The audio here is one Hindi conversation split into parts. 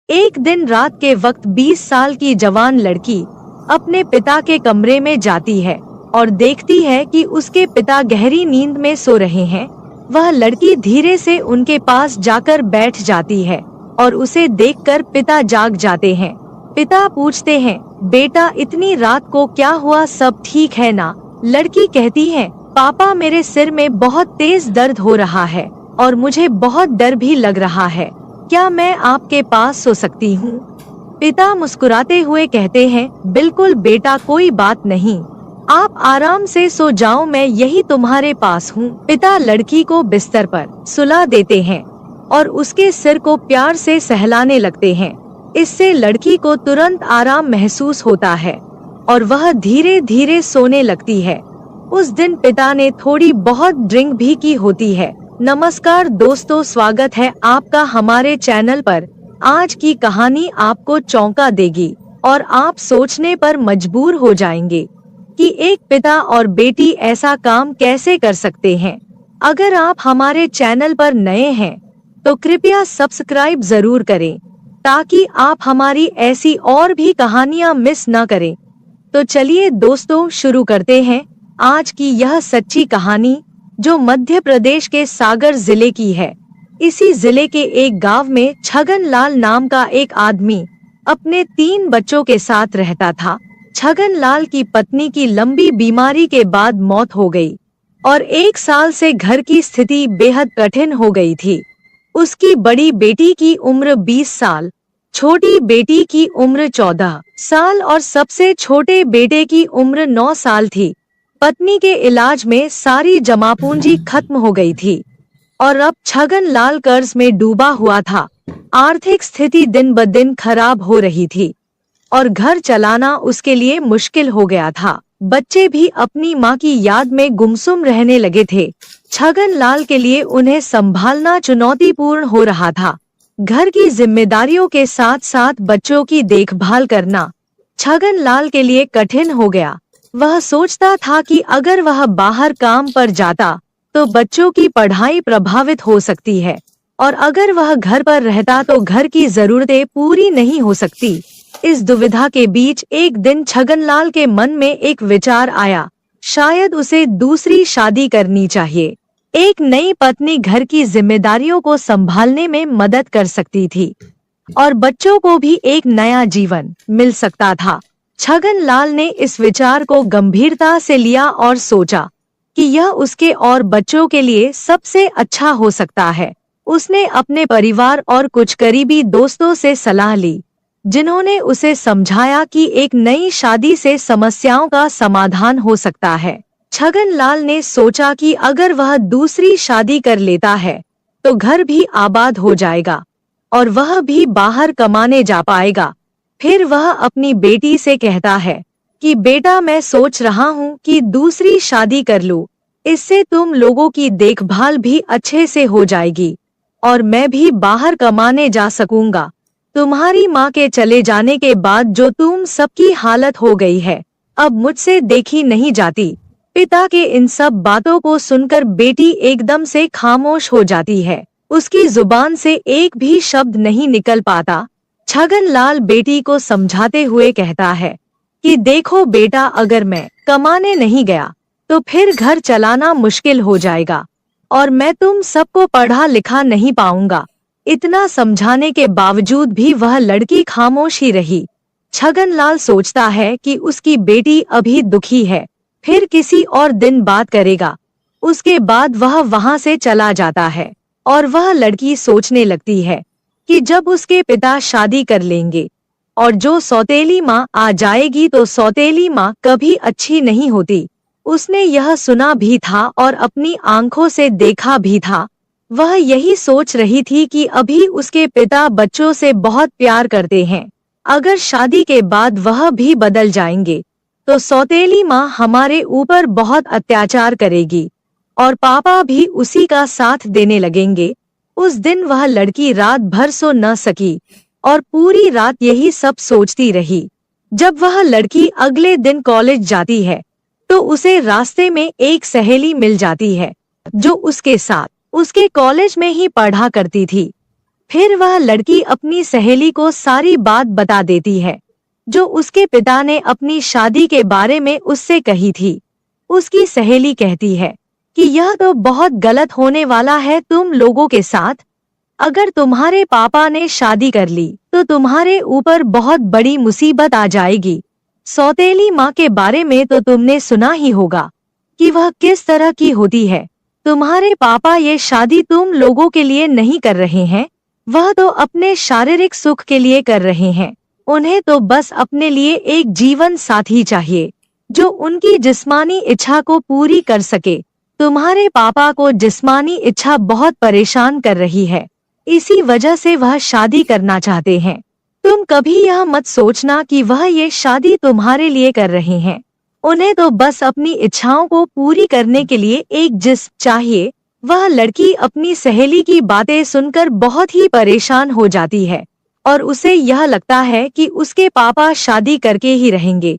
एक दिन रात के वक्त 20 साल की जवान लड़की अपने पिता के कमरे में जाती है और देखती है कि उसके पिता गहरी नींद में सो रहे हैं। वह लड़की धीरे से उनके पास जाकर बैठ जाती है और उसे देखकर पिता जाग जाते हैं। पिता पूछते हैं, बेटा इतनी रात को क्या हुआ, सब ठीक है ना? लड़की कहती है, पापा मेरे सिर में बहुत तेज दर्द हो रहा है और मुझे बहुत डर भी लग रहा है। क्या मैं आपके पास सो सकती हूँ? पिता मुस्कुराते हुए कहते हैं, बिल्कुल बेटा, कोई बात नहीं, आप आराम से सो जाओ, मैं यही तुम्हारे पास हूँ। पिता लड़की को बिस्तर पर सुला देते हैं और उसके सिर को प्यार से सहलाने लगते हैं। इससे लड़की को तुरंत आराम महसूस होता है और वह धीरे धीरे सोने लगती है। उस दिन पिता ने थोड़ी बहुत ड्रिंक भी की होती है। नमस्कार दोस्तों, स्वागत है आपका हमारे चैनल पर। आज की कहानी आपको चौंका देगी और आप सोचने पर मजबूर हो जाएंगे कि एक पिता और बेटी ऐसा काम कैसे कर सकते हैं। अगर आप हमारे चैनल पर नए हैं तो कृपया सब्सक्राइब जरूर करें ताकि आप हमारी ऐसी और भी कहानियां मिस न करें। तो चलिए दोस्तों, शुरू करते हैं आज की यह सच्ची कहानी, जो मध्य प्रदेश के सागर जिले की है। इसी जिले के एक गांव में छगन लाल नाम का एक आदमी अपने 3 बच्चों के साथ रहता था। छगन लाल की पत्नी की लंबी बीमारी के बाद मौत हो गई और 1 साल से घर की स्थिति बेहद कठिन हो गई थी। उसकी बड़ी बेटी की उम्र 20 साल, छोटी बेटी की उम्र 14 साल और सबसे छोटे बेटे की उम्र 9 साल थी। पत्नी के इलाज में सारी जमा पूंजी खत्म हो गई थी और अब छगन लाल कर्ज में डूबा हुआ था। आर्थिक स्थिति दिन ब दिन खराब हो रही थी और घर चलाना उसके लिए मुश्किल हो गया था। बच्चे भी अपनी मां की याद में गुमसुम रहने लगे थे। छगन लाल के लिए उन्हें संभालना चुनौतीपूर्ण हो रहा था। घर की जिम्मेदारियों के साथ साथ बच्चों की देखभाल करना छगन लाल के लिए कठिन हो गया। वह सोचता था कि अगर वह बाहर काम पर जाता तो बच्चों की पढ़ाई प्रभावित हो सकती है और अगर वह घर पर रहता तो घर की जरूरतें पूरी नहीं हो सकती। इस दुविधा के बीच एक दिन छगनलाल के मन में एक विचार आया, शायद उसे दूसरी शादी करनी चाहिए। एक नई पत्नी घर की जिम्मेदारियों को संभालने में मदद कर सकती थी और बच्चों को भी एक नया जीवन मिल सकता था। छगनलाल ने इस विचार को गंभीरता से लिया और सोचा कि यह उसके और बच्चों के लिए सबसे अच्छा हो सकता है। उसने अपने परिवार और कुछ करीबी दोस्तों से सलाह ली, जिन्होंने उसे समझाया कि एक नई शादी से समस्याओं का समाधान हो सकता है। छगनलाल ने सोचा कि अगर वह दूसरी शादी कर लेता है तो घर भी आबाद हो जाएगा और वह भी बाहर कमाने जा पाएगा। फिर वह अपनी बेटी से कहता है कि बेटा, मैं सोच रहा हूँ कि दूसरी शादी कर लूं। इससे तुम लोगों की देखभाल भी अच्छे से हो जाएगी और मैं भी बाहर कमाने जा सकूंगा। तुम्हारी माँ के चले जाने के बाद जो तुम सबकी हालत हो गई है, अब मुझसे देखी नहीं जाती। पिता के इन सब बातों को सुनकर बेटी एकदम से खामोश हो जाती है। उसकी जुबान से एक भी शब्द नहीं निकल पाता। छगनलाल बेटी को समझाते हुए कहता है कि देखो बेटा, अगर मैं कमाने नहीं गया तो फिर घर चलाना मुश्किल हो जाएगा और मैं तुम सबको पढ़ा लिखा नहीं पाऊंगा। इतना समझाने के बावजूद भी वह लड़की खामोश ही रही। छगनलाल सोचता है कि उसकी बेटी अभी दुखी है, फिर किसी और दिन बात करेगा। उसके बाद वह वहां से चला जाता है और वह लड़की सोचने लगती है कि जब उसके पिता शादी कर लेंगे और जो सौतेली माँ आ जाएगी तो सौतेली माँ कभी अच्छी नहीं होती। उसने यह सुना भी था और अपनी आंखों से देखा भी था। वह यही सोच रही थी कि अभी उसके पिता बच्चों से बहुत प्यार करते हैं। अगर शादी के बाद वह भी बदल जाएंगे तो सौतेली माँ हमारे ऊपर बहुत अत्याचार करेगी और पापा भी उसी का साथ देने लगेंगे। उस दिन वह लड़की रात भर सो न सकी और पूरी रात यही सब सोचती रही। जब वह लड़की अगले दिन कॉलेज जाती है तो उसे रास्ते में एक सहेली मिल जाती है जो उसके साथ उसके कॉलेज में ही पढ़ा करती थी। फिर वह लड़की अपनी सहेली को सारी बात बता देती है जो उसके पिता ने अपनी शादी के बारे में उससे कही थी। उसकी सहेली कहती है कि यह तो बहुत गलत होने वाला है तुम लोगों के साथ। अगर तुम्हारे पापा ने शादी कर ली तो तुम्हारे ऊपर बहुत बड़ी मुसीबत आ जाएगी। सौतेली माँ के बारे में तो तुमने सुना ही होगा कि वह किस तरह की होती है। तुम्हारे पापा ये शादी तुम लोगों के लिए नहीं कर रहे हैं, वह तो अपने शारीरिक सुख के लिए कर रहे हैं। उन्हें तो बस अपने लिए एक जीवन साथी चाहिए जो उनकी जिस्मानी इच्छा को पूरी कर सके। तुम्हारे पापा को जिस्मानी इच्छा बहुत परेशान कर रही है, इसी वजह से वह शादी करना चाहते हैं। तुम कभी यह मत सोचना कि वह ये शादी तुम्हारे लिए कर रहे हैं। उन्हें तो बस अपनी इच्छाओं को पूरी करने के लिए एक जिस्म चाहिए। वह लड़की अपनी सहेली की बातें सुनकर बहुत ही परेशान हो जाती है और उसे यह लगता है कि उसके पापा शादी करके ही रहेंगे।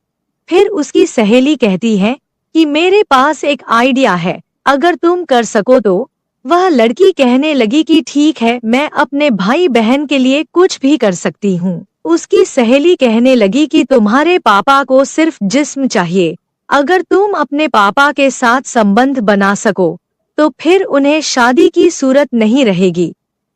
फिर उसकी सहेली कहती है कि मेरे पास एक आइडिया है, अगर तुम कर सको तो। वह लड़की कहने लगी कि ठीक है, मैं अपने भाई बहन के लिए कुछ भी कर सकती हूँ। उसकी सहेली कहने लगी कि तुम्हारे पापा को सिर्फ जिस्म चाहिए, अगर तुम अपने पापा के साथ संबंध बना सको तो फिर उन्हें शादी की सूरत नहीं रहेगी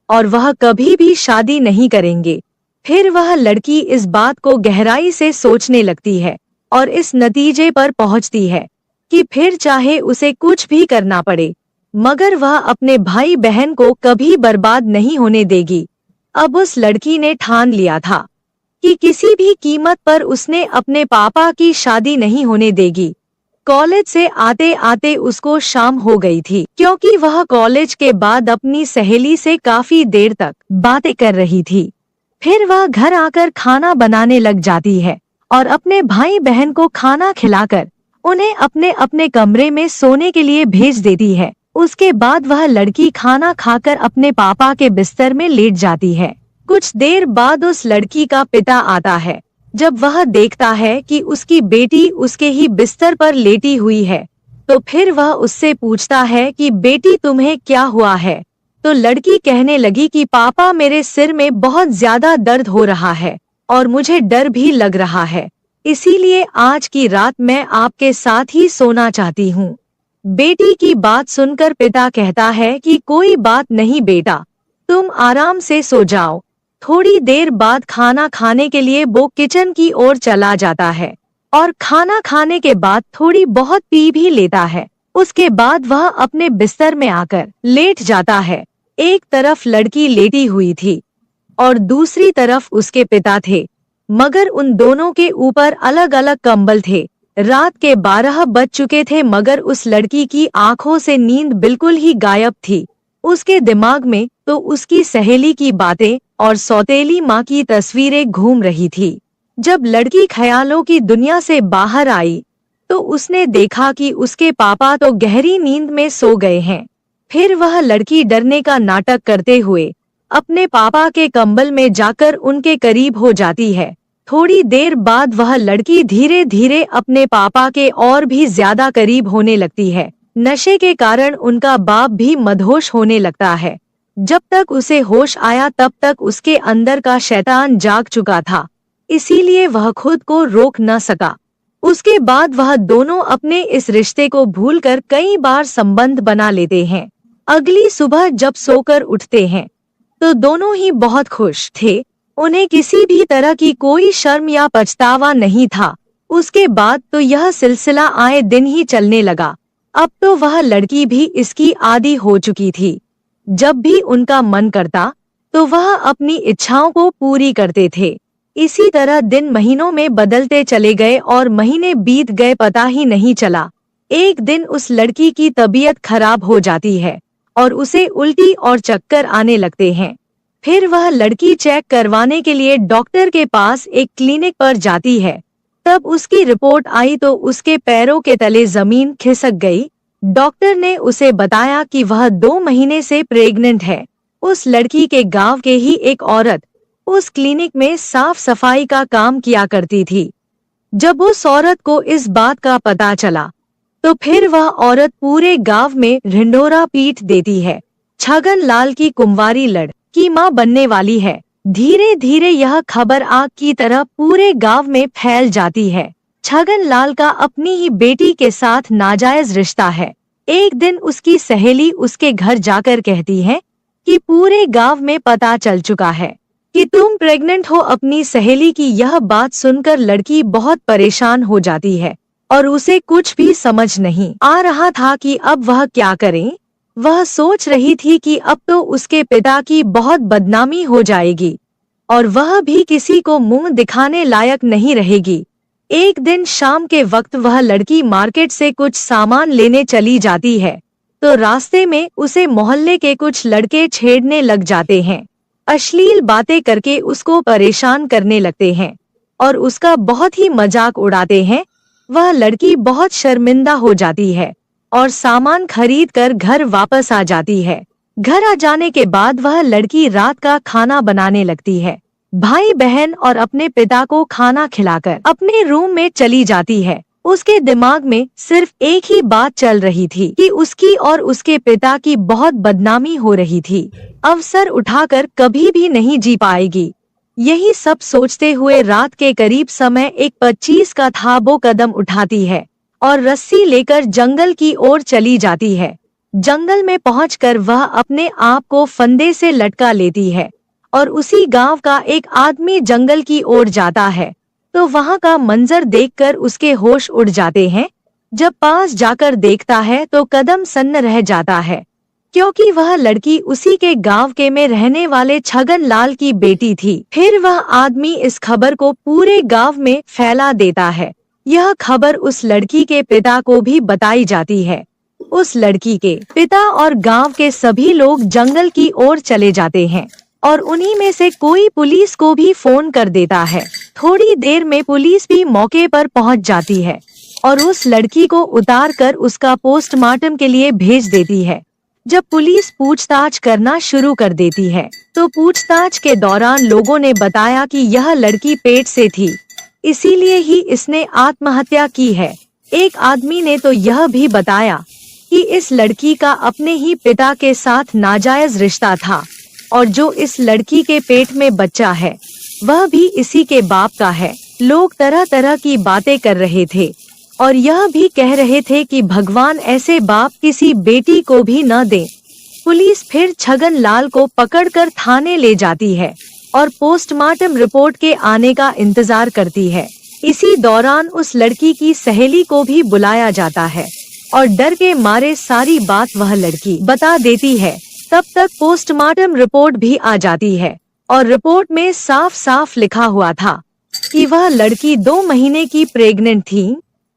और वह कभी भी शादी नहीं करेंगे। फिर वह लड़की इस बात को गहराई से सोचने लगती है और इस नतीजे पर पहुंचती है कि फिर चाहे उसे कुछ भी करना पड़े मगर वह अपने भाई बहन को कभी बर्बाद नहीं होने देगी। अब उस लड़की ने ठान लिया था कि किसी भी कीमत पर उसने अपने पापा की शादी नहीं होने देगी। कॉलेज से आते आते उसको शाम हो गई थी, क्योंकि वह कॉलेज के बाद अपनी सहेली से काफी देर तक बातें कर रही थी। फिर वह घर आकर खाना बनाने लग जाती है और अपने भाई बहन को खाना खिलाकर उन्हें अपने अपने कमरे में सोने के लिए भेज देती है। उसके बाद वह लड़की खाना खाकर अपने पापा के बिस्तर में लेट जाती है। कुछ देर बाद उस लड़की का पिता आता है। जब वह देखता है कि उसकी बेटी उसके ही बिस्तर पर लेटी हुई है तो फिर वह उससे पूछता है कि बेटी तुम्हें क्या हुआ है। तो लड़की कहने लगी कि पापा मेरे सिर में बहुत ज्यादा दर्द हो रहा है और मुझे डर भी लग रहा है, इसीलिए आज की रात मैं आपके साथ ही सोना चाहती हूँ। बेटी की बात सुनकर पिता कहता है कि कोई बात नहीं बेटा, तुम आराम से सो जाओ। थोड़ी देर बाद खाना खाने के लिए वो किचन की ओर चला जाता है और खाना खाने के बाद थोड़ी बहुत पी भी लेता है। उसके बाद वह अपने बिस्तर में आकर लेट जाता है। एक तरफ लड़की लेटी हुई थी और दूसरी तरफ उसके पिता थे, मगर उन दोनों के ऊपर अलग अलग कंबल थे। रात के 12 बज चुके थे मगर उस लड़की की आंखों से नींद बिल्कुल ही गायब थी। उसके दिमाग में तो उसकी सहेली की बातें और सौतेली माँ की तस्वीरें घूम रही थी। जब लड़की ख्यालों की दुनिया से बाहर आई तो उसने देखा कि उसके पापा तो गहरी नींद में सो गए हैं। फिर वह लड़की डरने का नाटक करते हुए अपने पापा के कंबल में जाकर उनके करीब हो जाती है। थोड़ी देर बाद वह लड़की धीरे धीरे अपने पापा के और भी ज्यादा करीब होने लगती है। नशे के कारण उनका बाप भी मदहोश होने लगता है। जब तक उसे होश आया तब तक उसके अंदर का शैतान जाग चुका था, इसीलिए वह खुद को रोक न सका। उसके बाद वह दोनों अपने इस रिश्ते को भूलकर कई बार संबंध बना लेते हैं। अगली सुबह जब सोकर उठते हैं तो दोनों ही बहुत खुश थे। उन्हें किसी भी तरह की कोई शर्म या पछतावा नहीं था। उसके बाद तो यह सिलसिला आए दिन ही चलने लगा। अब तो वह लड़की भी इसकी आदी हो चुकी थी। जब भी उनका मन करता तो वह अपनी इच्छाओं को पूरी करते थे। इसी तरह दिन महीनों में बदलते चले गए और महीने बीत गए, पता ही नहीं चला। एक दिन उस लड़की की तबीयत खराब हो जाती है और उसे उल्टी और चक्कर आने लगते हैं। फिर वह लड़की चेक करवाने के लिए डॉक्टर के पास एक क्लिनिक पर जाती है। तब उसकी रिपोर्ट आई तो उसके पैरों के तले जमीन खिसक गई। डॉक्टर ने उसे बताया कि वह 2 महीने से प्रेग्नेंट है। उस लड़की के गांव के ही एक औरत उस क्लिनिक में साफ सफाई का काम किया करती थी। जब उस औरत को इस बात का पता चला तो फिर वह औरत पूरे गांव में ढिंढोरा पीट देती है। छगन लाल की कुंवारी की मां बनने वाली है। धीरे धीरे यह खबर आग की तरह पूरे गांव में फैल जाती है। छगन लाल का अपनी ही बेटी के साथ नाजायज रिश्ता है। एक दिन उसकी सहेली उसके घर जाकर कहती है कि पूरे गांव में पता चल चुका है कि तुम प्रेग्नेंट हो। अपनी सहेली की यह बात सुनकर लड़की बहुत परेशान हो जाती है और उसे कुछ भी समझ नहीं आ रहा था कि अब वह क्या करे। वह सोच रही थी कि अब तो उसके पिता की बहुत बदनामी हो जाएगी और वह भी किसी को मुंह दिखाने लायक नहीं रहेगी। एक दिन शाम के वक्त वह लड़की मार्केट से कुछ सामान लेने चली जाती है तो रास्ते में उसे मोहल्ले के कुछ लड़के छेड़ने लग जाते हैं। अश्लील बातें करके उसको परेशान करने लगते हैं और उसका बहुत ही मजाक उड़ाते हैं। वह लड़की बहुत शर्मिंदा हो जाती है और सामान खरीद कर घर वापस आ जाती है। घर आ जाने के बाद वह लड़की रात का खाना बनाने लगती है। भाई बहन और अपने पिता को खाना खिलाकर अपने रूम में चली जाती है। उसके दिमाग में सिर्फ एक ही बात चल रही थी कि उसकी और उसके पिता की बहुत बदनामी हो रही थी। अवसर उठाकर कभी भी नहीं जी पाएगी। यही सब सोचते हुए रात के करीब समय एक 25 का था वो कदम उठाती है और रस्सी लेकर जंगल की ओर चली जाती है। जंगल में पहुंचकर वह अपने आप को फंदे से लटका लेती है और उसी गांव का एक आदमी जंगल की ओर जाता है तो वहां का मंजर देखकर उसके होश उड़ जाते हैं। जब पास जाकर देखता है तो कदम सन्न रह जाता है क्योंकि वह लड़की उसी के गांव के में रहने वाले छगन लाल की बेटी थी। फिर वह आदमी इस खबर को पूरे गांव में फैला देता है। यह खबर उस लड़की के पिता को भी बताई जाती है। उस लड़की के पिता और गांव के सभी लोग जंगल की ओर चले जाते हैं और उन्हीं में से कोई पुलिस को भी फोन कर देता है। थोड़ी देर में पुलिस भी मौके पर पहुंच जाती है और उस लड़की को उतार कर उसका पोस्टमार्टम के लिए भेज देती है। जब पुलिस पूछताछ करना शुरू कर देती है तो पूछताछ के दौरान लोगों ने बताया कि यह लड़की पेट से थी, इसीलिए ही इसने आत्महत्या की है। एक आदमी ने तो यह भी बताया कि इस लड़की का अपने ही पिता के साथ नाजायज रिश्ता था और जो इस लड़की के पेट में बच्चा है वह भी इसी के बाप का है। लोग तरह तरह की बातें कर रहे थे और यह भी कह रहे थे कि भगवान ऐसे बाप किसी बेटी को भी न दे। पुलिस फिर छगन लाल को पकड़कर थाने ले जाती है और पोस्टमार्टम रिपोर्ट के आने का इंतजार करती है। इसी दौरान उस लड़की की सहेली को भी बुलाया जाता है और डर के मारे सारी बात वह लड़की बता देती है। तब तक पोस्टमार्टम रिपोर्ट भी आ जाती है और रिपोर्ट में साफ साफ लिखा हुआ था कि वह लड़की 2 महीने की प्रेग्नेंट थी।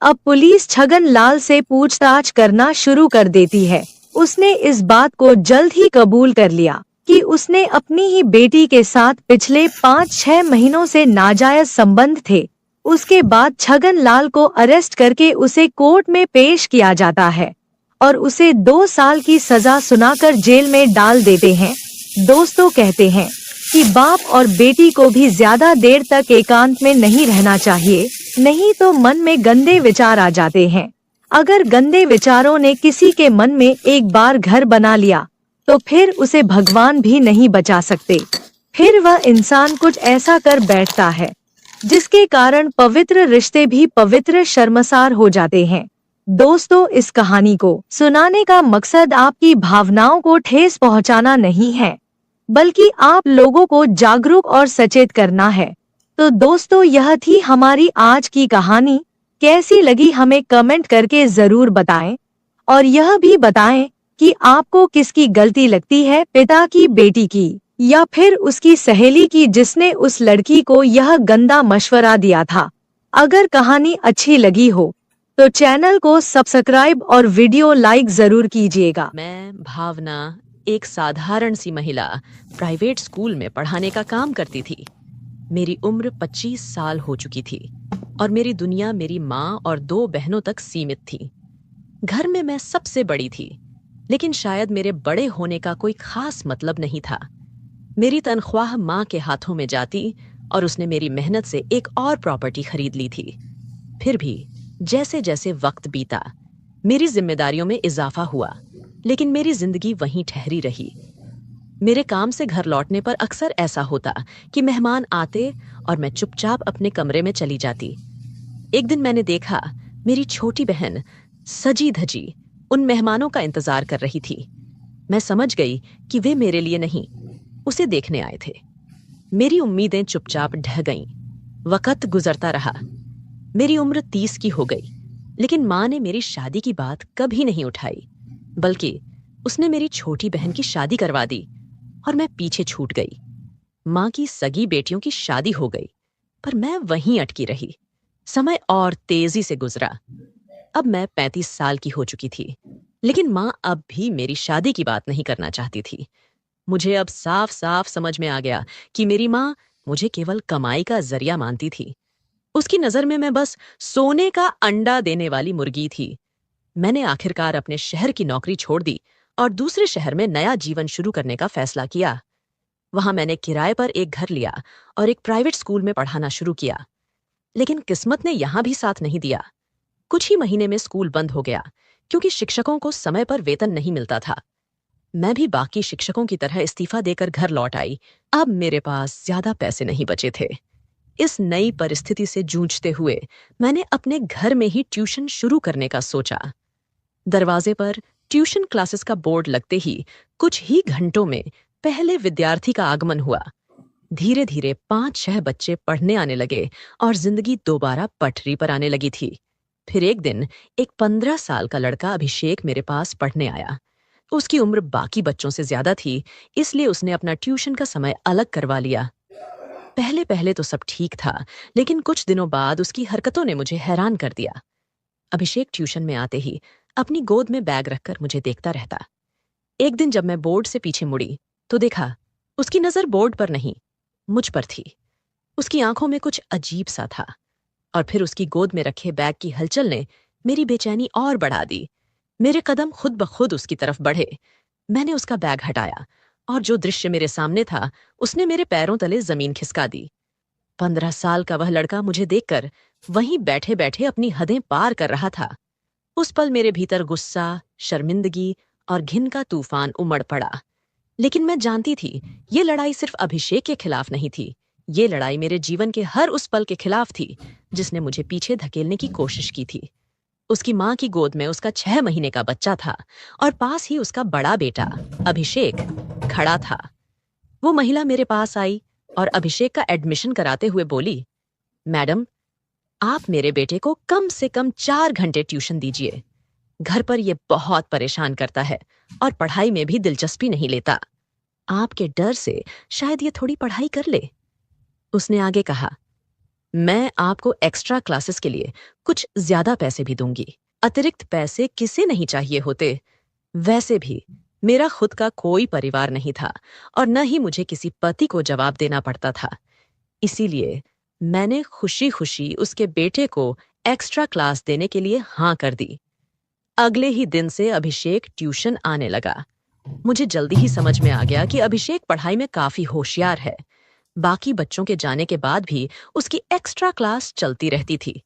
अब पुलिस छगन लाल से पूछताछ करना शुरू कर देती है। उसने इस बात को जल्द ही कबूल कर लिया कि उसने अपनी ही बेटी के साथ पिछले 5-6 महीनों से नाजायज संबंध थे। उसके बाद छगन लाल को अरेस्ट करके उसे कोर्ट में पेश किया जाता है और उसे 2 साल की सजा सुनाकर जेल में डाल देते हैं। दोस्तों कहते हैं कि बाप और बेटी को भी ज्यादा देर तक एकांत में नहीं रहना चाहिए, नहीं तो मन में गंदे विचार आ जाते हैं। अगर गंदे विचारों ने किसी के मन में एक बार घर बना लिया तो फिर उसे भगवान भी नहीं बचा सकते। फिर वह इंसान कुछ ऐसा कर बैठता है जिसके कारण पवित्र रिश्ते भी पवित्र शर्मसार हो जाते हैं। दोस्तों, इस कहानी को सुनाने का मकसद आपकी भावनाओं को ठेस पहुंचाना नहीं है, बल्कि आप लोगों को जागरूक और सचेत करना है। तो दोस्तों, यह थी हमारी आज की कहानी। कैसी लगी हमें कमेंट करके जरूर बताएं और यह भी बताएं कि आपको किसकी गलती लगती है, पिता की, बेटी की या फिर उसकी सहेली की जिसने उस लड़की को यह गंदा मशवरा दिया था। अगर कहानी अच्छी लगी हो तो चैनल को सब्सक्राइब और वीडियो लाइक जरूर कीजिएगा। मैं भावना एक साधारण सी महिला प्राइवेट स्कूल में पढ़ाने का काम करती थी। मेरी उम्र 25 साल हो चुकी थी और मेरी दुनिया मेरी माँ और 2 बहनों तक सीमित थी। घर में मैं सबसे बड़ी थी, लेकिन शायद मेरे बड़े होने का कोई खास मतलब नहीं था। मेरी तनख्वाह माँ के हाथों में जाती और उसने मेरी मेहनत से एक और प्रॉपर्टी खरीद ली थी। फिर भी जैसे जैसे वक्त बीता, मेरी जिम्मेदारियों में इजाफा हुआ, लेकिन मेरी जिंदगी वहीं ठहरी रही। मेरे काम से घर लौटने पर अक्सर ऐसा होता कि मेहमान आते और मैं चुपचाप अपने कमरे में चली जाती। एक दिन मैंने देखा मेरी छोटी बहन सजी धजी उन मेहमानों का इंतजार कर रही थी। मैं समझ गई कि वे मेरे लिए नहीं, उसे देखने आए थे। मेरी उम्मीदें चुपचाप ढह गईं। वक्त गुजरता रहा। मेरी उम्र 30 की हो गई, लेकिन माँ ने मेरी शादी की बात कभी नहीं उठाई, बल्कि उसने मेरी छोटी बहन की शादी करवा दी और मैं पीछे छूट गई। माँ की सगी बेटियों की शादी हो गई, पर मैं वहीं अटकी रही। समय और तेजी से गुजरा। अब मैं 35 साल की हो चुकी थी, लेकिन माँ अब भी मेरी शादी की बात नहीं करना चाहती थी। मुझे अब साफ साफ समझ में आ गया कि मेरी माँ मुझे केवल कमाई का जरिया मानती थी। उसकी नजर में मैं बस सोने का अंडा देने वाली मुर्गी थी। मैंने आखिरकार अपने शहर की नौकरी छोड़ दी और दूसरे शहर में नया जीवन शुरू करने का फैसला किया। वहां मैंने किराए पर एक घर लिया और एक प्राइवेट स्कूल में पढ़ाना शुरू किया। लेकिन किस्मत ने यहां भी साथ नहीं दिया। कुछ ही महीने में स्कूल बंद हो गया, क्योंकि शिक्षकों को समय पर वेतन नहीं मिलता था। मैं भी बाकी शिक्षकों की तरह इस्तीफा देकर घर लौट आई। अब मेरे पास ज्यादा पैसे नहीं बचे थे। इस नई परिस्थिति से जूझते हुए मैंने अपने घर में ही ट्यूशन शुरू करने का सोचा। दरवाजे पर ट्यूशन क्लासेस का बोर्ड लगते ही कुछ ही घंटों में पहले विद्यार्थी का आगमन हुआ। धीरे धीरे 5-6 बच्चे पढ़ने आने लगे और जिंदगी दोबारा पटरी पर आने लगी थी। फिर एक दिन एक 15 साल का लड़का अभिषेक मेरे पास पढ़ने आया। उसकी उम्र बाकी बच्चों से ज्यादा थी, इसलिए उसने अपना ट्यूशन का समय अलग करवा लिया। पहले पहले तो सब ठीक था, लेकिन कुछ दिनों बाद उसकी हरकतों ने मुझे हैरान कर दिया। अभिषेक ट्यूशन में आते ही अपनी गोद में बैग रखकर मुझे देखता रहता। एक दिन जब मैं बोर्ड से पीछे मुड़ी तो देखा उसकी नजर बोर्ड पर नहीं, मुझ पर थी। उसकी आंखों में कुछ अजीब सा था। और फिर उसकी गोद में रखे बैग की हलचल ने मेरी बेचैनी और बढ़ा दी। मेरे कदम खुद ब खुद उसकी तरफ बढ़े। मैंने उसका बैग हटाया और जो दृश्य मेरे सामने था उसने मेरे पैरों तले जमीन खिसका दी। 15 साल का वह लड़का मुझे देखकर वहीं बैठे बैठे अपनी हदें पार कर रहा था। उस पल मेरे भीतर गुस्सा, शर्मिंदगी और घिन का तूफान उमड़ पड़ा। लेकिन मैं जानती थी ये लड़ाई सिर्फ अभिषेक के खिलाफ नहीं थी। ये लड़ाई मेरे जीवन के हर उस पल के खिलाफ थी जिसने मुझे पीछे धकेलने की कोशिश की थी। उसकी माँ की गोद में उसका 6 महीने का बच्चा था और पास ही उसका बड़ा बेटा अभिषेक खड़ा था। वो महिला मेरे पास आई और अभिषेक का एडमिशन कराते हुए बोली, मैडम, आप मेरे बेटे को कम से कम 4 घंटे ट्यूशन दीजिए। घर पर ये बहुत परेशान करता है और पढ़ाई में भी दिलचस्पी नहीं लेता। आपके डर से शायद ये थोड़ी पढ़ाई कर ले। उसने आगे कहा, मैं आपको एक्स्ट्रा क्लासेस के लिए कुछ ज्यादा पैसे भी दूंगी। अतिरिक्त पैसे किसे नहीं चाहिए होते। वैसे भी मेरा खुद का कोई परिवार नहीं था और न ही मुझे किसी पति को जवाब देना पड़ता था। इसीलिए मैंने खुशी खुशी उसके बेटे को एक्स्ट्रा क्लास देने के लिए हाँ कर दी। अगले ही दिन से अभिषेक ट्यूशन आने लगा। मुझे जल्दी ही समझ में आ गया कि अभिषेक पढ़ाई में काफी होशियार है। बाकी बच्चों के जाने के बाद भी उसकी एक्स्ट्रा क्लास चलती रहती थी।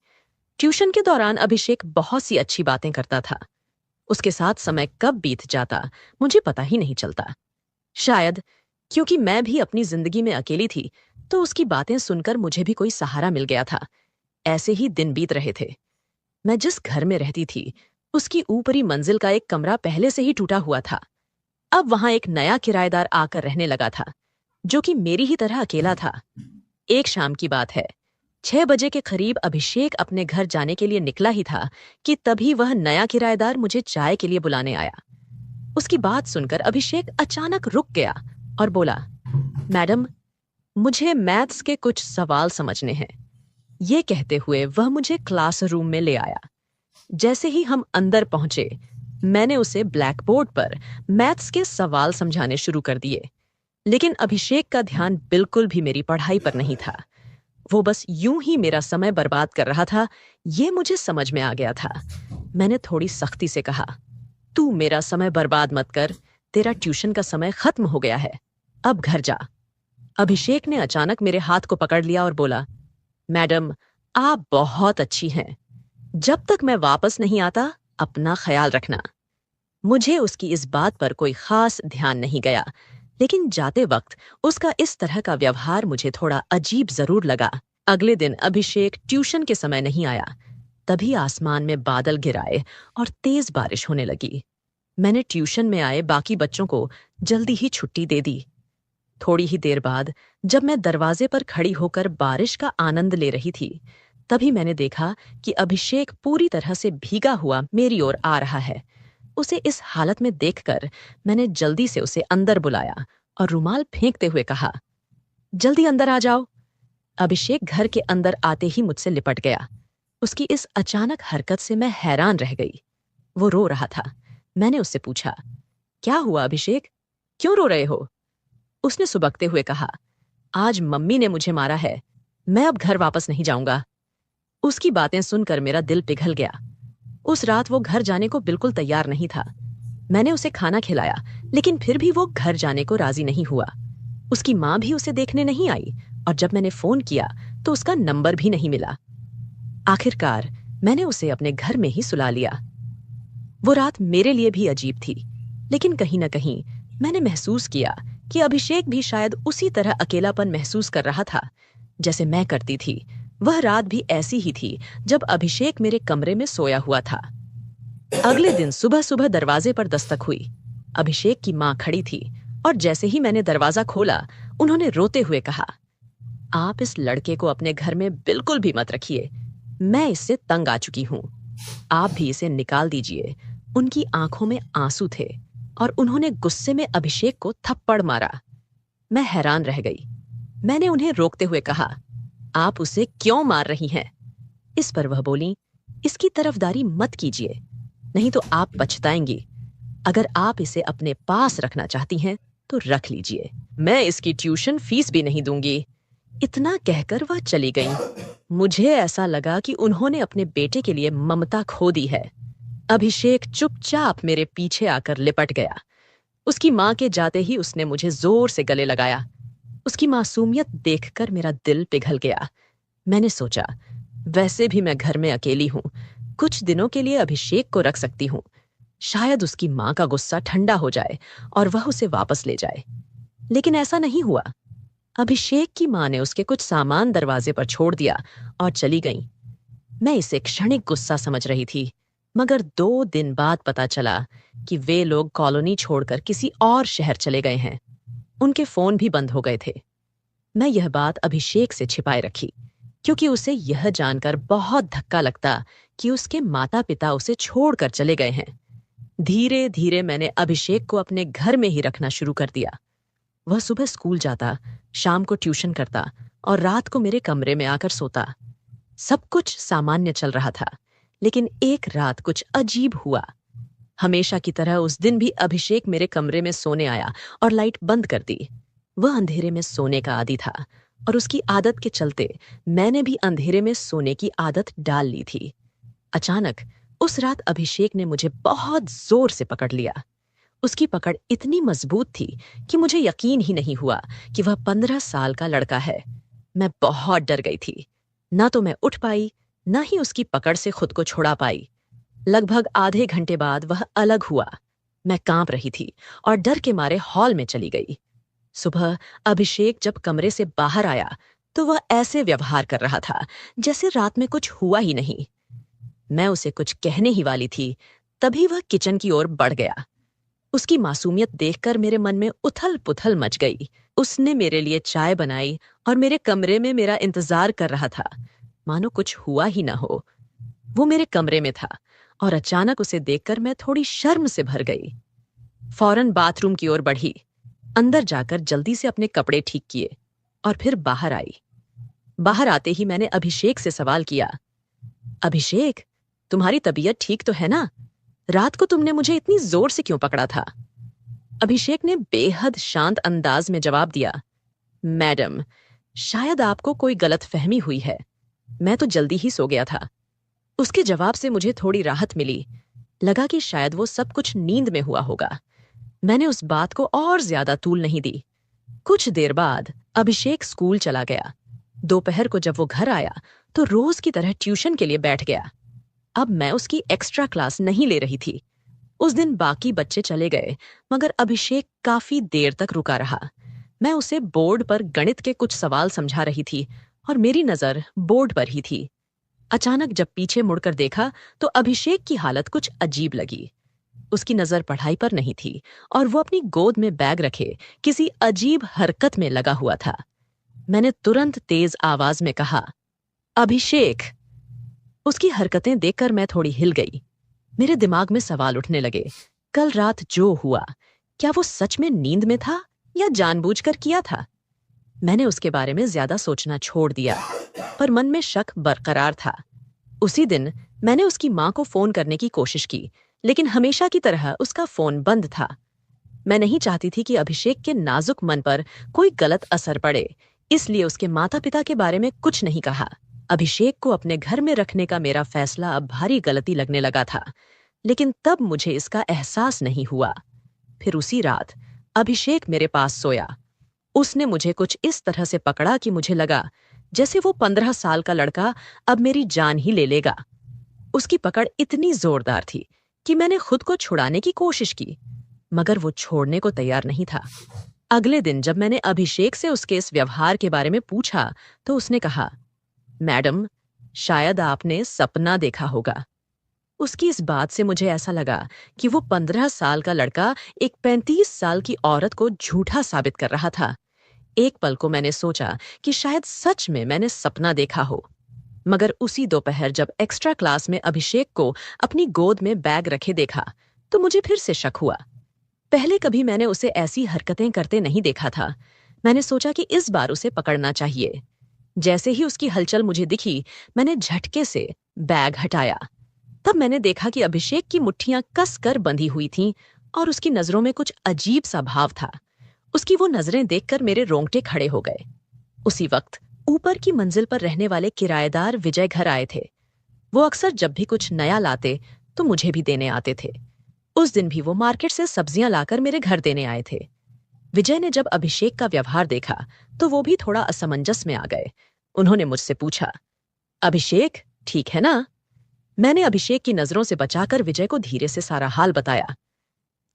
ट्यूशन के दौरान अभिषेक बहुत सी अच्छी बातें करता था। उसके साथ समय कब बीत जाता मुझे पता ही नहीं चलता। शायद क्योंकि मैं भी अपनी जिंदगी में अकेली थी, तो उसकी बातें सुनकर मुझे भी कोई सहारा मिल गया था। ऐसे ही दिन बीत रहे थे। मैं जिस घर में रहती थी उसकी ऊपरी मंजिल का एक कमरा पहले से ही टूटा हुआ था। अब वहां एक नया किराएदार आकर रहने लगा था, जो कि मेरी ही तरह अकेला था। एक शाम की बात है, 6 बजे के करीब अभिषेक अपने घर जाने के लिए निकला ही था कि तभी वह नया किराएदार मुझे चाय के लिए बुलाने आया। उसकी बात सुनकर अभिषेक अचानक रुक गया और बोला, मैडम, मुझे मैथ्स के कुछ सवाल समझने हैं। ये कहते हुए वह मुझे क्लासरूम में ले आया। जैसे ही हम अंदर पहुंचे, मैंने उसे ब्लैक बोर्ड पर मैथ्स के सवाल समझाने शुरू कर दिए। लेकिन अभिषेक का ध्यान बिल्कुल भी मेरी पढ़ाई पर नहीं था। वो बस यूं ही मेरा समय बर्बाद कर रहा था। ये मुझे समझ में आ गया था। मैंने थोड़ी सख्ती से कहा, तू मेरा समय बर्बाद मत कर। तेरा ट्यूशन का समय खत्म हो गया है, अब घर जा। अभिषेक ने अचानक मेरे हाथ को पकड़ लिया और बोला, मैडम, आप बहुत अच्छी हैं। जब तक मैं वापस नहीं आता अपना ख्याल रखना। मुझे उसकी इस बात पर कोई खास ध्यान नहीं गया, लेकिन जाते वक्त उसका इस तरह का व्यवहार मुझे थोड़ा अजीब जरूर लगा। अगले दिन अभिषेक ट्यूशन के समय नहीं आया। तभी आसमान में बादल घिराए और तेज बारिश होने लगी। मैंने ट्यूशन में आए बाकी बच्चों को जल्दी ही छुट्टी दे दी। थोड़ी ही देर बाद जब मैं दरवाजे पर खड़ी होकर बारिश का आनंद ले रही थी, तभी मैंने देखा कि अभिषेक पूरी तरह से भीगा हुआ मेरी ओर आ रहा है। उसे इस हालत में देखकर मैंने जल्दी से उसे अंदर बुलाया और रुमाल फेंकते हुए कहा, जल्दी अंदर आ जाओ। अभिषेक घर के अंदर आते ही मुझसे लिपट गया। उसकी इस अचानक हरकत से मैं हैरान रह गई। वो रो रहा था। मैंने उससे पूछा, क्या हुआ अभिषेक, क्यों रो रहे हो? उसने सुबकते हुए कहा, आज मम्मी ने मुझे मारा है, मैं अब घर वापस नहीं जाऊंगा। उसकी बातें सुनकर मेरा दिल पिघल गया। उस रात वो घर जाने को बिल्कुल तैयार नहीं था। मैंने उसे खाना खिलाया, लेकिन फिर भी वो घर जाने को राजी नहीं हुआ। उसकी माँ भी उसे देखने नहीं आई और जब मैंने फोन किया तो उसका नंबर भी नहीं मिला। आखिरकार मैंने उसे अपने घर में ही सुला लिया। वो रात मेरे लिए भी अजीब थी, लेकिन कहीं न कहीं मैंने महसूस किया कि अभिषेक भी शायद उसी तरह अकेलापन महसूस कर रहा था जैसे मैं करती थी। वह रात भी ऐसी ही थी जब अभिषेक मेरे कमरे में सोया हुआ था। अगले दिन सुबह सुबह दरवाजे पर दस्तक हुई। अभिषेक की माँ खड़ी थी और जैसे ही मैंने दरवाजा खोला, उन्होंने रोते हुए कहा, आप इस लड़के को अपने घर में बिल्कुल भी मत रखिए, मैं इससे तंग आ चुकी हूँ, आप भी इसे निकाल दीजिए। उनकी आंखों में आंसू थे और उन्होंने गुस्से में अभिषेक को थप्पड़ मारा। मैं हैरान रह गई। मैंने उन्हें रोकते हुए कहा, आप उसे क्यों मार रही हैं? इस पर वह बोली, इसकी तरफदारी मत कीजिए, नहीं तो आप पछताएंगी। अगर आप इसे अपने पास रखना चाहती हैं तो रख लीजिए, मैं इसकी ट्यूशन फीस भी नहीं दूंगी। इतना कहकर वह चली गई। मुझे ऐसा लगा कि उन्होंने अपने बेटे के लिए ममता खो दी है। अभिषेक चुपचाप मेरे पीछे आकर लिपट गया। उसकी माँ के जाते ही उसने मुझे जोर से गले लगाया। उसकी मासूमियत देखकर मेरा दिल पिघल गया। मैंने सोचा, वैसे भी मैं घर में अकेली हूँ, कुछ दिनों के लिए अभिषेक को रख सकती हूँ। शायद उसकी माँ का गुस्सा ठंडा हो जाए और वह उसे वापस ले जाए। लेकिन ऐसा नहीं हुआ। अभिषेक की माँ ने उसके कुछ सामान दरवाजे पर छोड़ दिया और चली गई। मैं इसे क्षणिक गुस्सा समझ रही थी, मगर 2 दिन बाद पता चला कि वे लोग कॉलोनी छोड़कर किसी और शहर चले गए हैं। उनके फोन भी बंद हो गए थे। मैं यह बात अभिषेक से छिपाए रखी, क्योंकि उसे यह जानकर बहुत धक्का लगता कि उसके माता पिता उसे छोड़कर चले गए हैं। धीरे धीरे मैंने अभिषेक को अपने घर में ही रखना शुरू कर दिया। वह सुबह स्कूल जाता, शाम को ट्यूशन करता और रात को मेरे कमरे में आकर सोता। सब कुछ सामान्य चल रहा था, लेकिन एक रात कुछ अजीब हुआ। हमेशा की तरह उस दिन भी अभिषेक मेरे कमरे में सोने आया और लाइट बंद कर दी। वह अंधेरे में सोने का आदी था और उसकी आदत के चलते मैंने भी अंधेरे में सोने की आदत डाल ली थी। अचानक उस रात अभिषेक ने मुझे बहुत जोर से पकड़ लिया। उसकी पकड़ इतनी मजबूत थी कि मुझे यकीन ही नहीं हुआ कि वह 15 साल का लड़का है। मैं बहुत डर गई थी। ना तो मैं उठ पाई, ना ही उसकी पकड़ से खुद को छुड़ा पाई। लगभग आधे घंटे बाद वह अलग हुआ। मैं कांप रही थी और डर के मारे हॉल में चली गई। सुबह अभिषेक जब कमरे से बाहर आया तो वह ऐसे व्यवहार कर रहा था जैसे रात में कुछ हुआ ही नहीं। मैं उसे कुछ कहने ही वाली थी, तभी वह किचन की ओर बढ़ गया। उसकी मासूमियत देखकर मेरे मन में उथल पुथल मच गई। उसने मेरे लिए चाय बनाई और मेरे कमरे में मेरा इंतजार कर रहा था, मानो कुछ हुआ ही ना हो। वो मेरे कमरे में था और अचानक उसे देखकर मैं थोड़ी शर्म से भर गई। फौरन बाथरूम की ओर बढ़ी, अंदर जाकर जल्दी से अपने कपड़े ठीक किए और फिर बाहर आई। बाहर आते ही मैंने अभिषेक से सवाल किया, अभिषेक, तुम्हारी तबीयत ठीक तो है ना? रात को तुमने मुझे इतनी जोर से क्यों पकड़ा था? अभिषेक ने बेहद शांत अंदाज में जवाब दिया, मैडम, शायद आपको कोई गलतफहमी हुई है, मैं तो जल्दी ही सो गया था। उसके जवाब से मुझे थोड़ी राहत मिली। लगा कि शायद वो सब कुछ नींद में हुआ होगा। मैंने उस बात को और ज्यादा तूल नहीं दी। कुछ देर बाद अभिषेक स्कूल चला गया। दोपहर को जब वो घर आया तो रोज की तरह ट्यूशन के लिए बैठ गया। अब मैं उसकी एक्स्ट्रा क्लास नहीं ले रही थी। उस दिन बाकी बच्चे चले गए, मगर अभिषेक काफी देर तक रुका रहा। मैं उसे बोर्ड पर गणित के कुछ सवाल समझा रही थी और मेरी नजर बोर्ड पर ही थी। अचानक जब पीछे मुड़कर देखा तो अभिषेक की हालत कुछ अजीब लगी। उसकी नजर पढ़ाई पर नहीं थी और वो अपनी गोद में बैग रखे किसी अजीब हरकत में लगा हुआ था। मैंने तुरंत तेज आवाज में कहा, अभिषेक। उसकी हरकतें देखकर मैं थोड़ी हिल गई। मेरे दिमाग में सवाल उठने लगे। कल रात जो हुआ, क्या वो सच में नींद में था या जानबूझकर किया था? मैंने उसके बारे में ज्यादा सोचना छोड़ दिया, पर मन में शक बरकरार था। उसी दिन मैंने उसकी मां को फोन करने की कोशिश की, लेकिन हमेशा की तरह उसका फोन बंद था। मैं नहीं चाहती थी कि अभिषेक के नाजुक मन पर कोई गलत असर पड़े, इसलिए उसके माता पिता के बारे में कुछ नहीं कहा। अभिषेक को अपने घर में रखने का मेरा फैसला अब भारी गलती लगने लगा था, लेकिन तब मुझे इसका एहसास नहीं हुआ। फिर उसी रात अभिषेक मेरे पास सोया। उसने मुझे कुछ इस तरह से पकड़ा कि मुझे लगा जैसे वो 15 साल का लड़का अब मेरी जान ही ले लेगा। उसकी पकड़ इतनी जोरदार थी कि मैंने खुद को छुड़ाने की कोशिश की, मगर वो छोड़ने को तैयार नहीं था। अगले दिन जब मैंने अभिषेक से उसके इस व्यवहार के बारे में पूछा तो उसने कहा, मैडम, शायद आपने सपना देखा होगा। उसकी इस बात से मुझे ऐसा लगा कि वो 15 साल का लड़का एक 35 साल की औरत को झूठा साबित कर रहा था। एक पल को मैंने सोचा कि शायद सच में मैंने सपना देखा हो, मगर उसी दोपहर जब एक्स्ट्रा क्लास में अभिषेक को अपनी गोद में बैग रखे देखा तो मुझे फिर से शक हुआ। पहले कभी मैंने उसे ऐसी हरकतें करते नहीं देखा था। मैंने सोचा कि इस बार उसे पकड़ना चाहिए। जैसे ही उसकी हलचल मुझे दिखी, मैंने झटके से बैग हटाया। तब मैंने देखा कि अभिषेक की मुट्ठियां कसकर बंधी हुई थीं और उसकी नजरों में कुछ अजीब सा भाव था। उसकी वो नजरें देखकर मेरे रोंगटे खड़े हो गए। उसी वक्त ऊपर की मंजिल पर रहने वाले किराएदार विजय घर आए थे। वो अक्सर जब भी कुछ नया लाते तो मुझे भी देने आते थे। उस दिन भी वो मार्केट से सब्जियां लाकर मेरे घर देने आए थे। विजय ने जब अभिषेक का व्यवहार देखा तो वो भी थोड़ा असमंजस में आ गए। उन्होंने मुझसे पूछा, अभिषेक ठीक है ना? मैंने अभिषेक की नजरों से बचाकर विजय को धीरे से सारा हाल बताया।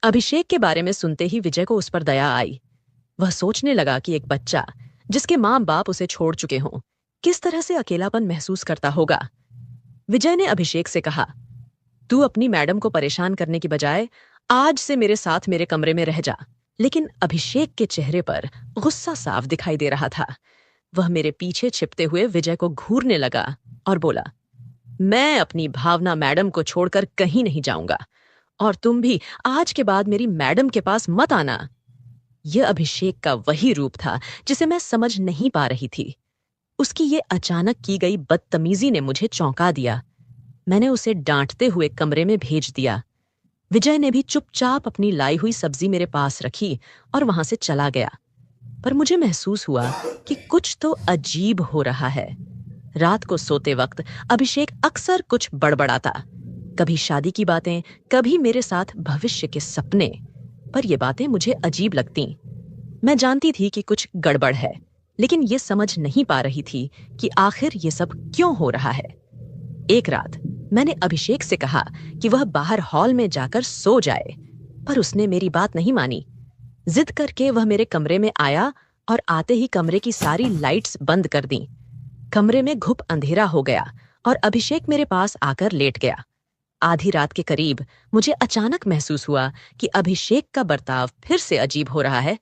अभिषेक के बारे में सुनते ही विजय को उस पर दया आई। वह सोचने लगा कि एक बच्चा जिसके माँ बाप उसे छोड़ चुके हों, किस तरह से अकेलापन महसूस करता होगा। विजय ने अभिषेक से कहा, तू अपनी मैडम को परेशान करने की बजाय आज से मेरे साथ मेरे कमरे में रह जा। लेकिन अभिषेक के चेहरे पर गुस्सा साफ दिखाई दे रहा था। वह मेरे पीछे छिपते हुए विजय को घूरने लगा और बोला, मैं अपनी भावना मैडम को छोड़कर कहीं नहीं जाऊंगा और तुम भी आज के बाद मेरी मैडम के पास मत आना। यह अभिषेक का वही रूप था जिसे मैं समझ नहीं पा रही थी। उसकी ये अचानक की गई बदतमीजी ने मुझे चौंका दिया। मैंने उसे डांटते हुए कमरे में भेज दिया। विजय ने भी चुपचाप अपनी लाई हुई सब्जी मेरे पास रखी और वहां से चला गया। पर मुझे महसूस हुआ कि कुछ तो अजीब हो रहा है। रात को सोते वक्त अभिषेक अक्सर कुछ बड़बड़ाता, कभी शादी की बातें, कभी मेरे साथ भविष्य के सपने। पर ये बातें मुझे अजीब लगती। मैं जानती थी कि कुछ गड़बड़ है, लेकिन ये समझ नहीं पा रही थी कि आखिर ये सब क्यों हो रहा है। एक रात मैंने अभिषेक से कहा कि वह बाहर हॉल में जाकर सो जाए, पर उसने मेरी बात नहीं मानी। जिद करके वह मेरे कमरे में आया और आते ही कमरे की सारी लाइट्स बंद कर दी। कमरे में घुप अंधेरा हो गया और अभिषेक मेरे पास आकर लेट गया। आधी रात के करीब मुझे अचानक महसूस हुआ कि अभिषेक का बर्ताव फिर से अजीब हो रहा है।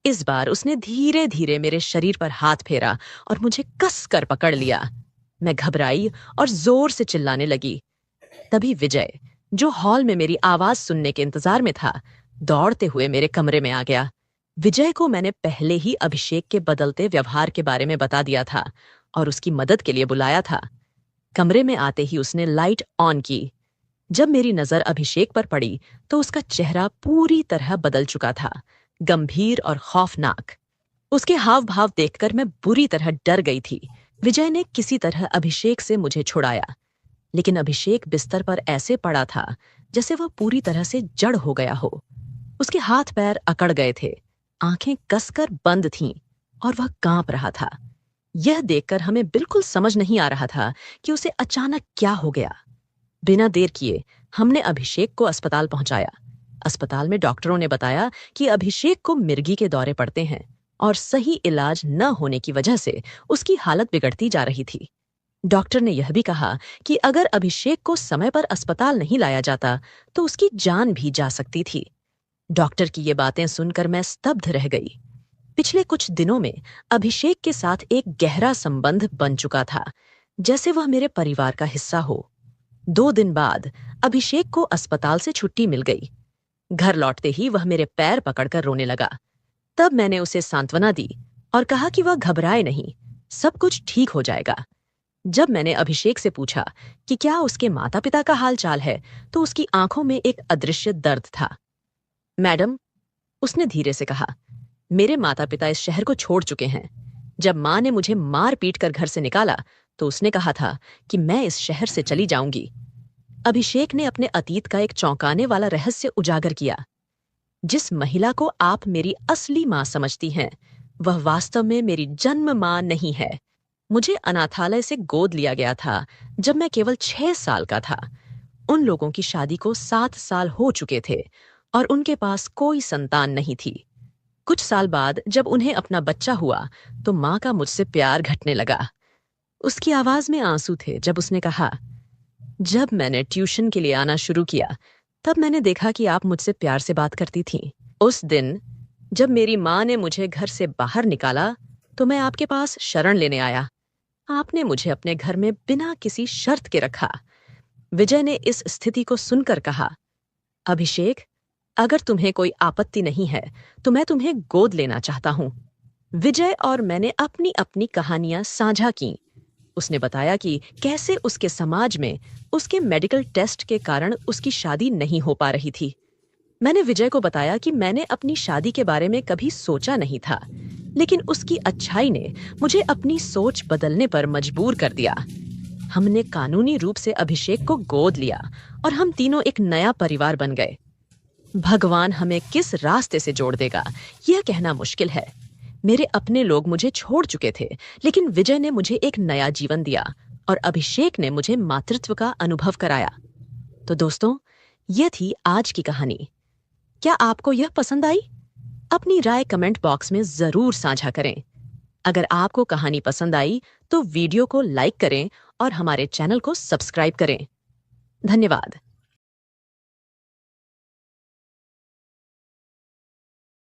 इस बार उसने धीरे धीरे मेरे शरीर पर हाथ फेरा और मुझे कस कर पकड़ लिया। मैं घबराई और जोर से चिल्लाने लगी। तभी विजय, जो हॉल में मेरी आवाज सुनने के इंतजार में था, दौड़ते हुए मेरे कमरे में आ गया। विजय को मैंने पहले ही अभिषेक के बदलते व्यवहार के बारे में बता दिया था और उसकी मदद के लिए बुलाया था। कमरे में आते ही उसने लाइट ऑन की। जब मेरी नजर अभिषेक पर पड़ी तो उसका चेहरा पूरी तरह बदल चुका था, गंभीर और खौफनाक। उसके हाव भाव देखकर मैं बुरी तरह डर गई थी। विजय ने किसी तरह अभिषेक से मुझे छुड़ाया, लेकिन अभिषेक बिस्तर पर ऐसे पड़ा था जैसे वह पूरी तरह से जड़ हो गया हो। उसके हाथ पैर अकड़ गए थे, आंखें कसकर बंद थीं और वह कांप रहा था। यह देखकर हमें बिल्कुल समझ नहीं आ रहा था कि उसे अचानक क्या हो गया। बिना देर किए हमने अभिषेक को अस्पताल पहुंचाया। अस्पताल में डॉक्टरों ने बताया कि अभिषेक को मिर्गी के दौरे पड़ते हैं और सही इलाज न होने की वजह से उसकी हालत बिगड़ती जा रही थी। डॉक्टर ने यह भी कहा कि अगर अभिषेक को समय पर अस्पताल नहीं लाया जाता तो उसकी जान भी जा सकती थी। डॉक्टर की ये बातें सुनकर मैं स्तब्ध रह गई। पिछले कुछ दिनों में अभिषेक के साथ एक गहरा संबंध बन चुका था, जैसे वह मेरे परिवार का हिस्सा हो। 2 दिन बाद अभिषेक को अस्पताल से छुट्टी मिल गई। घर लौटते ही वह मेरे पैर पकड़कर रोने लगा। तब मैंने उसे सांत्वना दी और कहा कि वह घबराए नहीं, सब कुछ ठीक हो जाएगा। जब मैंने अभिषेक से पूछा कि क्या उसके माता पिता का हाल चाल है, तो उसकी आंखों में एक अदृश्य दर्द था। मैडम, उसने धीरे से कहा, मेरे माता पिता इस शहर को छोड़ चुके हैं। जब माँ ने मुझे मार पीट कर घर से निकाला तो उसने कहा था कि मैं इस शहर से चली जाऊंगी। अभिषेक ने अपने अतीत का एक चौंकाने वाला रहस्य उजागर किया। जिस महिला को आप मेरी असली माँ समझती हैं, वह वास्तव में मेरी जन्म माँ नहीं है। मुझे अनाथालय से गोद लिया गया था जब मैं केवल 6 साल का था। उन लोगों की शादी को 7 साल हो चुके थे और उनके पास कोई संतान नहीं थी। कुछ साल बाद जब उन्हें अपना बच्चा हुआ तो माँ का मुझसे प्यार घटने लगा। उसकी आवाज में आंसू थे जब उसने कहा, जब मैंने ट्यूशन के लिए आना शुरू किया तब मैंने देखा कि आप मुझसे प्यार से बात करती थीं। उस दिन जब मेरी माँ ने मुझे घर से बाहर निकाला तो मैं आपके पास शरण लेने आया। आपने मुझे अपने घर में बिना किसी शर्त के रखा। विजय ने इस स्थिति को सुनकर कहा, अभिषेक, अगर तुम्हें कोई आपत्ति नहीं है तो मैं तुम्हें गोद लेना चाहता हूं। विजय और मैंने अपनी अपनी कहानियां साझा की। उसने बताया कि कैसे उसके समाज में उसके मेडिकल टेस्ट के कारण उसकी शादी नहीं हो पा रही थी। मैंने विजय को बताया कि मैंने अपनी शादी के बारे में कभी सोचा नहीं था, लेकिन उसकी अच्छाई ने मुझे अपनी सोच बदलने पर मजबूर कर दिया। हमने कानूनी रूप से अभिषेक को गोद लिया और हम तीनों एक नया परिवार बन गए। भगवान हमें किस रास्ते से जोड़ देगा, यह कहना मुश्किल है। मेरे अपने लोग मुझे छोड़ चुके थे, लेकिन विजय ने मुझे एक नया जीवन दिया और अभिषेक ने मुझे मातृत्व का अनुभव कराया। तो दोस्तों, यह थी आज की कहानी। क्या आपको यह पसंद आई? अपनी राय कमेंट बॉक्स में जरूर साझा करें। अगर आपको कहानी पसंद आई तो वीडियो को लाइक करें और हमारे चैनल को सब्सक्राइब करें। धन्यवाद।